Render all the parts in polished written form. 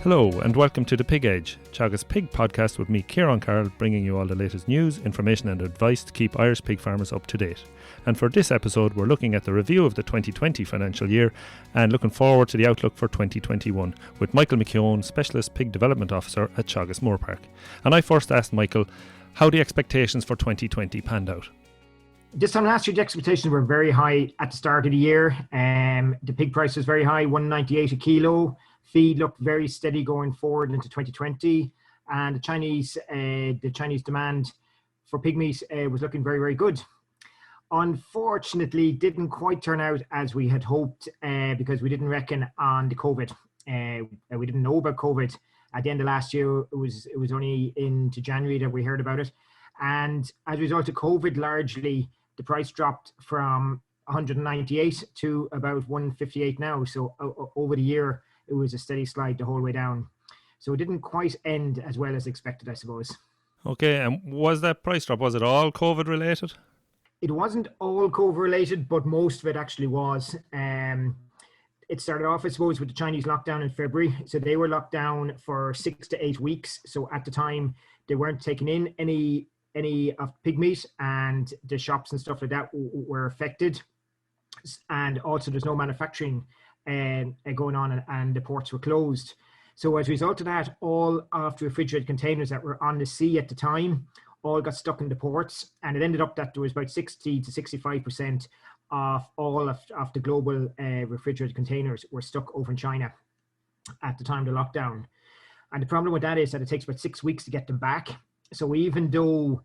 Hello and welcome to the Pig Age, Teagasc pig podcast with me, Ciarán Collins, bringing you all the latest news, information and advice to keep Irish pig farmers up to date. And for this episode, we're looking at the review of the 2020 financial year and looking forward to the outlook for 2021 with Michael McKeon, Specialist Pig Development Officer at Teagasc Moorepark. And I first asked Michael how the expectations for 2020 panned out. This time last year, the expectations were very high at the start of the year. The pig price was very high, $1.98 a kilo. Feed looked very steady going forward into 2020, and the Chinese demand for pig meat was looking very, very good. Unfortunately, didn't quite turn out as we had hoped because we didn't reckon on the COVID. We didn't know about COVID at the end of last year. It was only into January that we heard about it, and as a result of COVID, largely the price dropped from 198 to about 158 now. So over the year, it was a steady slide the whole way down. So it didn't quite end as well as expected, I suppose. Okay, and was that price drop, was it all COVID related? It wasn't all COVID related, but most of it actually was. It started off, I suppose, with the Chinese lockdown in February. So they were locked down for 6 to 8 weeks. So at the time, they weren't taking in any of pig meat, and the shops and stuff like that were affected. And also there's no manufacturing going on, and the ports were closed. So as a result of that, all of the refrigerated containers that were on the sea at the time all got stuck in the ports, and it ended up that there was about 60 to 65% of all of the global refrigerated containers were stuck over in China at the time of the lockdown. And the problem with that is that it takes about 6 weeks to get them back. So even though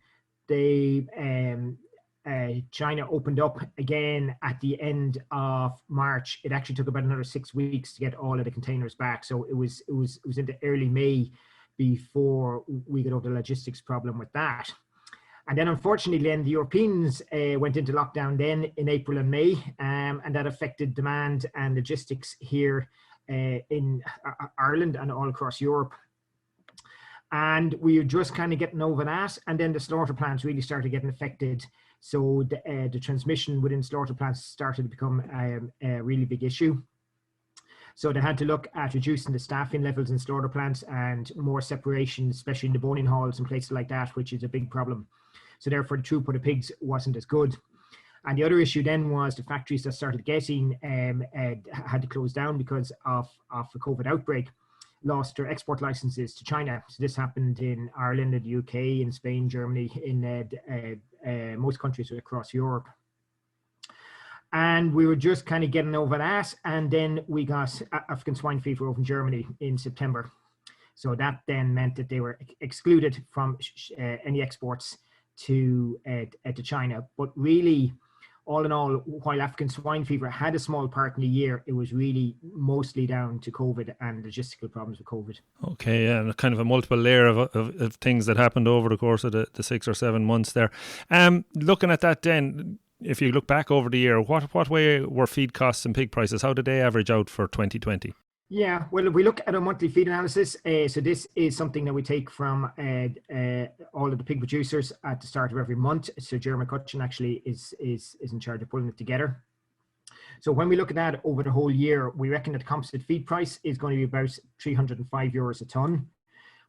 China opened up again at the end of March, it actually took about another 6 weeks to get all of the containers back. So it was into early May before we got over the logistics problem with that. And then unfortunately then the Europeans went into lockdown then in April and May, and that affected demand and logistics here in Ireland and all across Europe. And we were just kind of getting over that, and then the slaughter plants really started getting affected. So the transmission within slaughter plants started to become a really big issue. So they had to look at reducing the staffing levels in slaughter plants and more separation, especially in the boning halls and places like that, which is a big problem. So therefore the throughput of pigs wasn't as good. And the other issue then was the factories that started getting had to close down because of the COVID outbreak, lost their export licenses to China. So this happened in Ireland, in the UK, in Spain, Germany, in most countries across Europe. And we were just kind of getting over that. And then we got African Swine Fever over in Germany in September. So that then meant that they were excluded from any exports to China. But really, all in all, while African swine fever had a small part in the year, it was really mostly down to COVID and logistical problems with COVID. Okay, yeah, and kind of a multiple layer of things that happened over the course of the 6 or 7 months there. Looking at that then, if you look back over the year, what way were feed costs and pig prices? How did they average out for 2020? Yeah, well, if we look at a monthly feed analysis, so this is something that we take from all of the pig producers at the start of every month. So Ciarán Collins actually is in charge of pulling it together. So when we look at that over the whole year, we reckon that the composite feed price is going to be about €305 a tonne,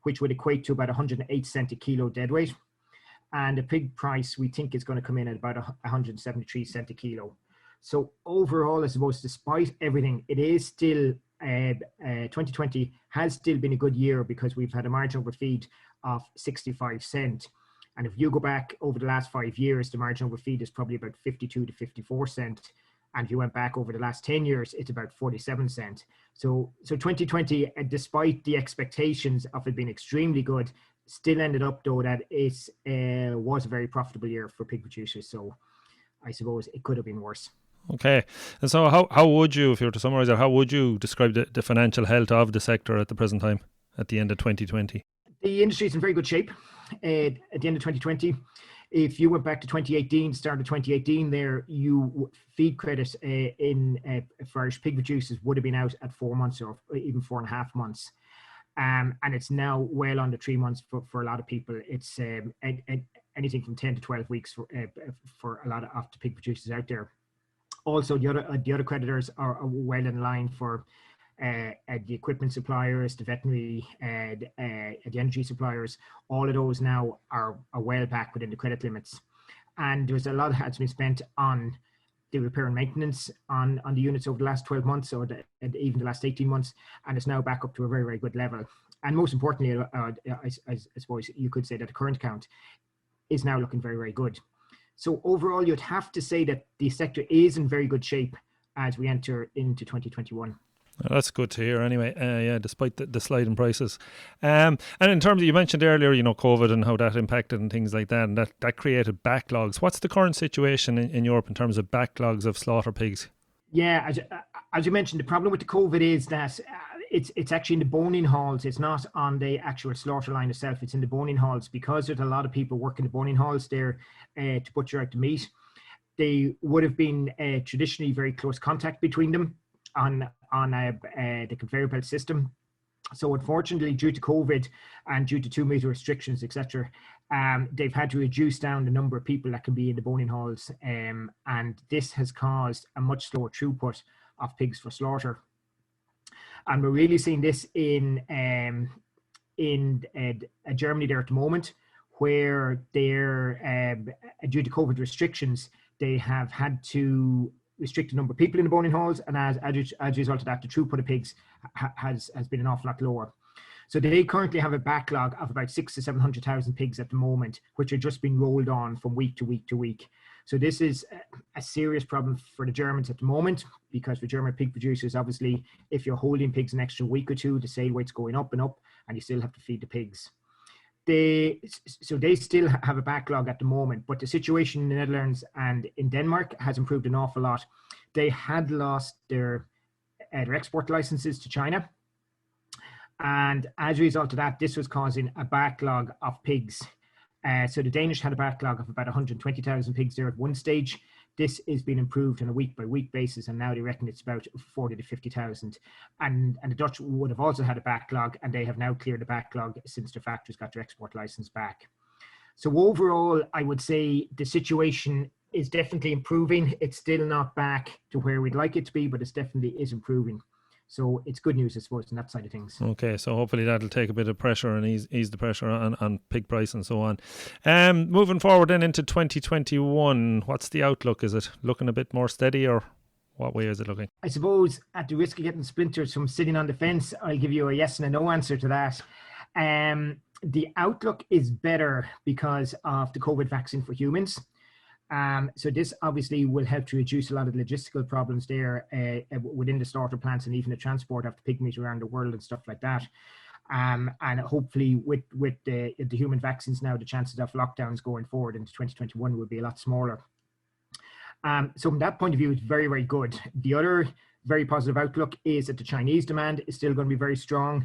which would equate to about 108 cent a kilo deadweight. And the pig price we think is going to come in at about 173 cent a kilo. So overall, I suppose, despite everything, it is still 2020 has still been a good year because we've had a margin over feed of 65 cent. And if you go back over the last 5 years, the margin over feed is probably about 52 to 54 cent. And if you went back over the last 10 years, it's about 47 cent. So 2020, despite the expectations of it being extremely good, still ended up though that it was a very profitable year for pig producers. So I suppose it could have been worse. Okay. And so how would you, if you were to summarise it, how would you describe the financial health of the sector at the present time, at the end of 2020? The industry is in very good shape at the end of 2020. If you went back to 2018, start of 2018 there, feed credit for Irish pig producers would have been out at 4 months or even 4.5 months. And it's now well under 3 months for a lot of people. It's anything from 10 to 12 weeks for a lot of the pig producers out there. Also, the other creditors are well in line for the equipment suppliers, the veterinary, the energy suppliers, all of those now are well back within the credit limits. And there's a lot that has been spent on the repair and maintenance on the units over the last 12 months or even the last 18 months, and it's now back up to a very, very good level. And most importantly, I suppose you could say that the current count is now looking very, very good. So overall, you'd have to say that the sector is in very good shape as we enter into 2021. That's good to hear anyway, yeah, despite the slide in prices. And in terms of, you mentioned earlier, COVID and how that impacted and things like that, and that created backlogs. What's the current situation in Europe in terms of backlogs of slaughter pigs? Yeah, as you mentioned, the problem with the COVID is that it's actually in the boning halls. It's not on the actual slaughter line itself. It's in the boning halls, because there's a lot of people working the boning halls there to butcher out the meat. They would have been traditionally very close contact between them on the conveyor belt system. So unfortunately, due to COVID and due to 2 meter restrictions, etc., they've had to reduce down the number of people that can be in the boning halls, and this has caused a much slower throughput of pigs for slaughter. And we're really seeing this in Germany there at the moment, where they're due to COVID restrictions, they have had to restrict the number of people in the boning halls, and as a result of that, the throughput of pigs has been an awful lot lower. So they currently have a backlog of about 600,000 to 700,000 pigs at the moment, which are just being rolled on from week to week to week. So this is a serious problem for the Germans at the moment, because for German pig producers, obviously, if you're holding pigs an extra week or two, the sale weight's going up and up, and you still have to feed the pigs. So they still have a backlog at the moment, but the situation in the Netherlands and in Denmark has improved an awful lot. They had lost their export licenses to China, and as a result of that, this was causing a backlog of pigs. So the Danish had a backlog of about 120,000 pigs there at one stage. This is being improved on a week-by-week basis, and now they reckon it's about 40 to 50,000. And the Dutch would have also had a backlog, and they have now cleared the backlog since the factories got their export license back. So overall, I would say the situation is definitely improving. It's still not back to where we'd like it to be, but it definitely is improving. So it's good news, I suppose, on that side of things. Okay, so hopefully that'll take a bit of pressure and ease the pressure on pig price and so on. Moving forward then into 2021, what's the outlook? Is it looking a bit more steady, or what way is it looking? I suppose, at the risk of getting splinters from sitting on the fence, I'll give you a yes and a no answer to that. The outlook is better because of the COVID vaccine for humans. So this obviously will help to reduce a lot of the logistical problems there within the slaughter plants, and even the transport of the pig meat around the world and stuff like that. And hopefully with the human vaccines now, the chances of lockdowns going forward into 2021 will be a lot smaller. So from that point of view, it's very, very good. The other very positive outlook is that the Chinese demand is still going to be very strong.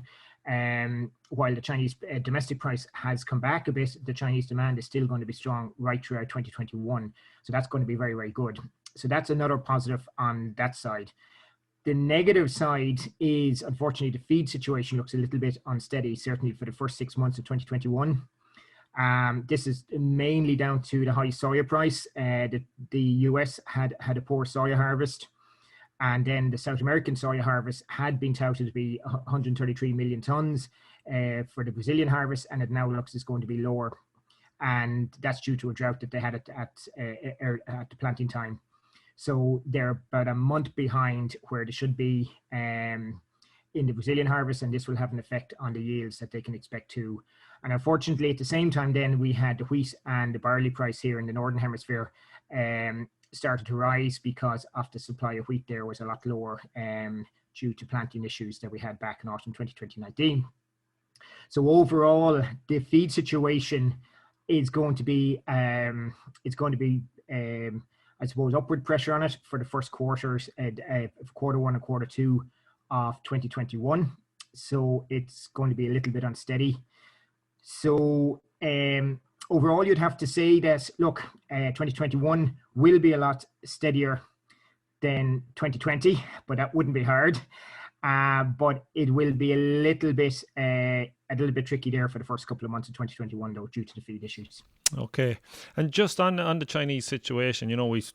While the Chinese domestic price has come back a bit, the Chinese demand is still going to be strong right throughout 2021. So that's going to be very, very good. So that's another positive on that side. The negative side is, unfortunately, the feed situation looks a little bit unsteady, certainly for the first 6 months of 2021. This is mainly down to the high soya price. The US had a poor soya harvest. And then the South American soya harvest had been touted to be 133 million tons for the Brazilian harvest, and it now looks is going to be lower. And that's due to a drought that they had at the planting time. So they're about a month behind where they should be in the Brazilian harvest, and this will have an effect on the yields that they can expect too. And unfortunately, at the same time, then we had the wheat and the barley price here in the Northern Hemisphere started to rise because of the supply of wheat there was a lot lower due to planting issues that we had back in autumn 2019. So overall, the feed situation is going to be, I suppose, upward pressure on it for the first quarters, quarter one and quarter two of 2021. So it's going to be a little bit unsteady. So overall, you'd have to say that, look, 2021 will be a lot steadier than 2020, but that wouldn't be hard. But it will be a little bit a little bit tricky there for the first couple of months of 2021, though, due to the feed issues. Okay, and just on the Chinese situation,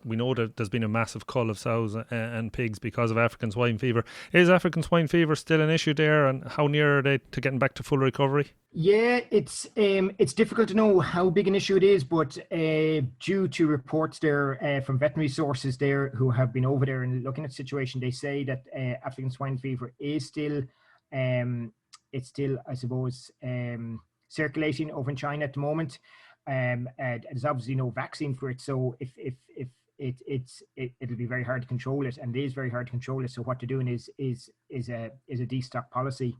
we know that there's been a massive cull of sows and pigs because of African swine fever. Is African swine fever still an issue there, and how near are they to getting back to full recovery? Yeah, it's difficult to know how big an issue it is, but due to reports there from veterinary sources there who have been over there and looking at the situation, they say that African swine fever is still it's still, I suppose, circulating over in China at the moment. There's obviously no vaccine for it, so if it'll be very hard to control it, and it is very hard to control it. So what they're doing is a destock policy.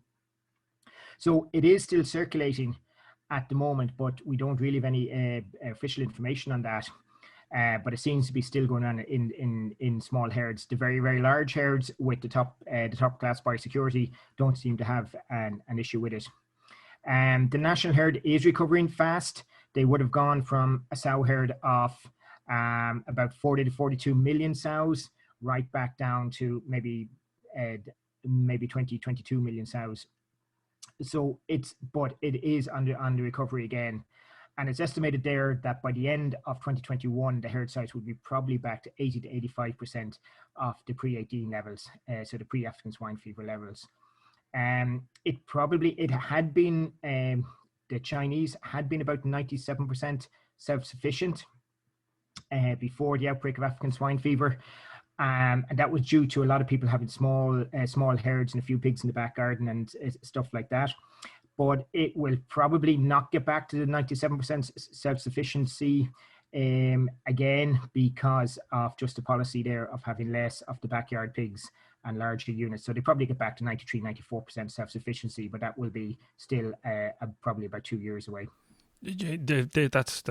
So it is still circulating at the moment, but we don't really have any official information on that. But it seems to be still going on in small herds. The very, very large herds with the top class biosecurity don't seem to have an issue with it. The national herd is recovering fast. They would have gone from a sow herd of about 40 to 42 million sows right back down to maybe 20, 22 million sows. So it is under recovery again. And it's estimated there that by the end of 2021, the herd size would be probably back to 80 to 85% of the pre-18 levels, so the pre-African swine fever levels. It had been, the Chinese had been about 97% self-sufficient before the outbreak of African swine fever. And that was due to a lot of people having small herds and a few pigs in the back garden and stuff like that. But it will probably not get back to the 97% self-sufficiency again, because of just the policy there of having less of the backyard pigs and larger units. So they probably get back to 93, 94% self-sufficiency, but that will be still probably about 2 years away. That's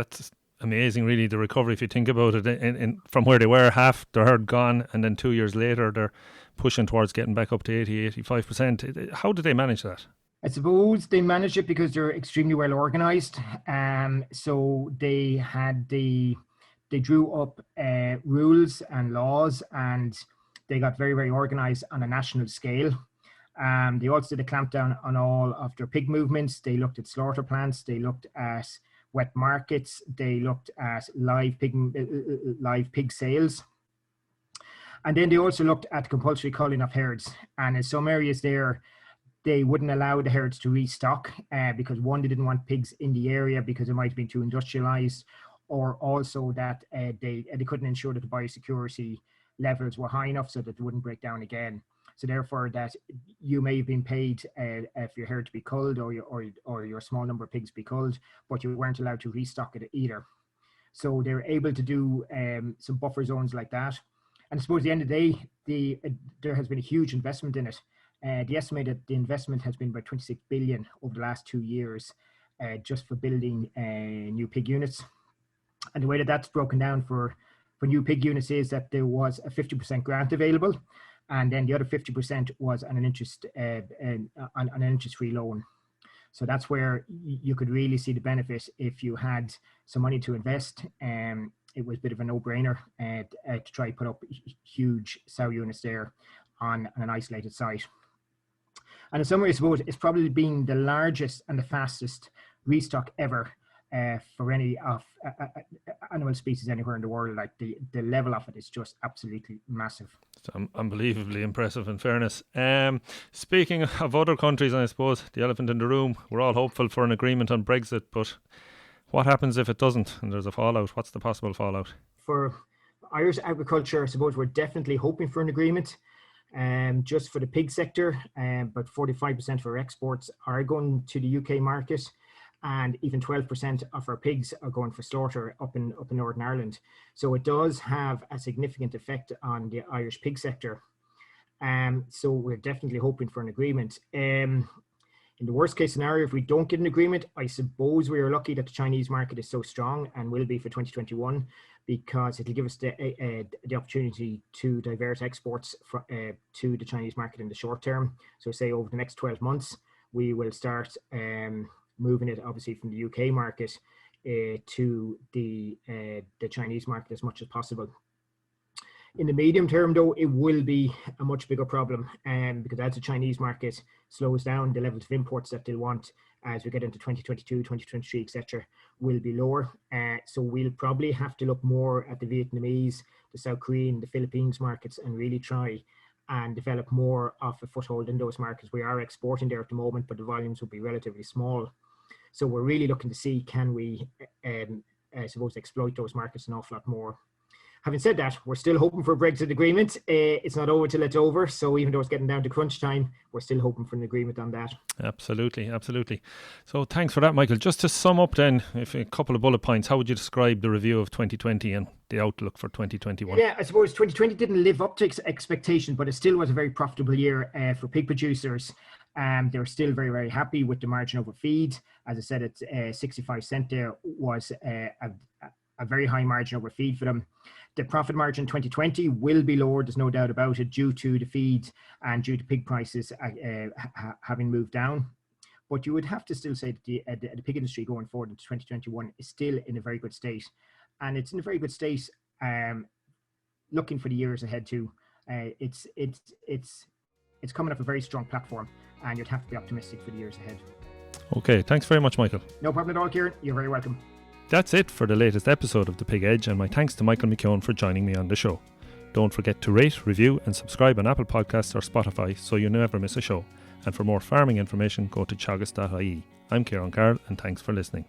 amazing, really, the recovery, if you think about it, in from where they were, half their herd gone, and then 2 years later they're pushing towards getting back up to 80, 85%. How did they manage that? I suppose they managed it because they're extremely well organized. So they drew up rules and laws, and they got very, very organized on a national scale. They also did a clampdown on all of their pig movements. They looked at slaughter plants. They looked at wet markets. They looked at live pig sales. And then they also looked at compulsory culling of herds. And in some areas there, they wouldn't allow the herds to restock because, one, they didn't want pigs in the area because it might have been too industrialized, or also that they couldn't ensure that the biosecurity levels were high enough so that they wouldn't break down again. So therefore, that you may have been paid for your herd to be culled or your small number of pigs be culled, but you weren't allowed to restock it either. So they're able to do some buffer zones like that. And I suppose at the end of the day, there has been a huge investment in it. The estimated the investment has been about 26 billion over the last 2 years, just for building new pig units. And the way that that's broken down for new pig units is that there was a 50% grant available, and then the other 50% was on an interest-free loan. So that's where you could really see the benefit if you had some money to invest. It was a bit of a no-brainer to try to put up huge sow units there on an isolated site. And in some ways, I suppose it's probably been the largest and the fastest restock ever for any of animal species anywhere in the world. Like the level of it is just absolutely massive. It's unbelievably impressive, in fairness. Speaking of other countries, I suppose the elephant in the room, we're all hopeful for an agreement on Brexit, but what happens if it doesn't and there's a fallout? What's the possible fallout? For Irish agriculture, I suppose we're definitely hoping for an agreement. Just for the pig sector, but 45% of our exports are going to the UK market, and even 12% of our pigs are going for slaughter up in Northern Ireland. So it does have a significant effect on the Irish pig sector. So we're definitely hoping for an agreement. In the worst case scenario, if we don't get an agreement, I suppose we are lucky that the Chinese market is so strong and will be for 2021, because it'll give us the opportunity to divert exports to the Chinese market in the short term. So say over the next 12 months, we will start moving it obviously from the UK market to the Chinese market as much as possible. In the medium term, though, it will be a much bigger problem, because as the Chinese market slows down, the levels of imports that they'll want as we get into 2022, 2023, etc., will be lower. So we'll probably have to look more at the Vietnamese, the South Korean, the Philippines markets, and really try and develop more of a foothold in those markets. We are exporting there at the moment, but the volumes will be relatively small. So we're really looking to see, can we, I suppose, exploit those markets an awful lot more. Having said that, we're still hoping for a Brexit agreement. It's not over till it's over. So even though it's getting down to crunch time, we're still hoping for an agreement on that. Absolutely. So thanks for that, Michael. Just to sum up then, if a couple of bullet points, how would you describe the review of 2020 and the outlook for 2021? Yeah, I suppose 2020 didn't live up to expectation, but it still was a very profitable year for pig producers. They were still very, very happy with the margin over feed. As I said, it's 65 cent there was a very high margin over feed for them. The profit margin 2020 will be lower, there's no doubt about it, due to the feed and due to pig prices having moved down. But you would have to still say that the pig industry going forward into 2021 is still in a very good state. And it's in a very good state looking for the years ahead too. It's coming off a very strong platform, and you'd have to be optimistic for the years ahead. Okay, thanks very much, Michael. No problem at all, Ciarán. You're very welcome. That's it for the latest episode of The Pig Edge, and my thanks to Michael McKeon for joining me on the show. Don't forget to rate, review and subscribe on Apple Podcasts or Spotify so you never miss a show. And for more farming information, go to teagasc.ie. I'm Ciarán Collins, and thanks for listening.